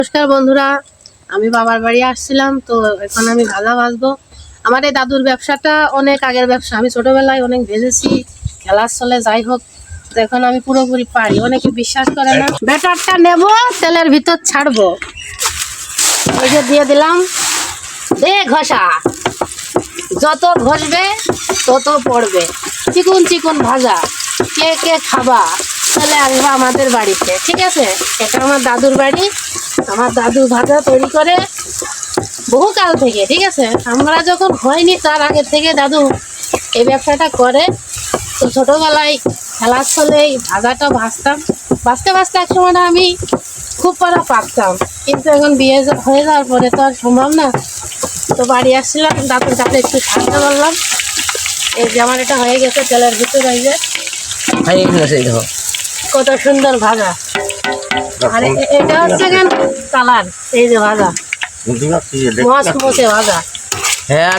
নমস্কার বন্ধুরা, আমি বাবার বাড়ি আসছিলাম। তো এখন আমি ভাজা ভাজবো। আমার এই দাদুর ব্যবসাটা অনেক আগের ব্যবসা। আমি ছোটবেলায় অনেক ভেজেছি, খেলার ছলে যাই হোক। তো এখন আমি পুরোপুরি পারি। অনেকে বিশ্বাস করে না। ব্যাটারটা নেব, তেলের ভিতর ছাড়বো। এই যে দিয়ে দিলাম, দে ঘষা। যত ঘষবে তত পড়বে। চিকুন চিকুন ভাজা। কে কে খাবা তাহলে আসবে আমাদের বাড়িতে, ঠিক আছে? এটা আমার দাদুর বাড়ি। আমার দাদু ভাজা তৈরি করে বহুকাল থেকে, ঠিক আছে? আমরা যখন হয়নি তার আগে থেকে দাদু এই ব্যবসাটা করে। তো ছোটোবেলায় খেলার ছলে ভাজাটা ভাজতাম। ভাজতে ভাজতে এক সময়টা আমি খুব পারা পারতাম, কিন্তু এখন বিয়ে হয়ে যাওয়ার পরে তো আর সম্ভব না। তো বাড়ি আসছিলাম, দাদুর কাছে একটু সাহায্য করলাম। এই যে আমার এটা হয়ে গেছে তেলের ভিতরে। এই যে কত সুন্দর ভাজা। আর এটা হচ্ছে কেন কালার, এই যে ভাজা মস্ত মশে ভাজা। হ্যাঁ।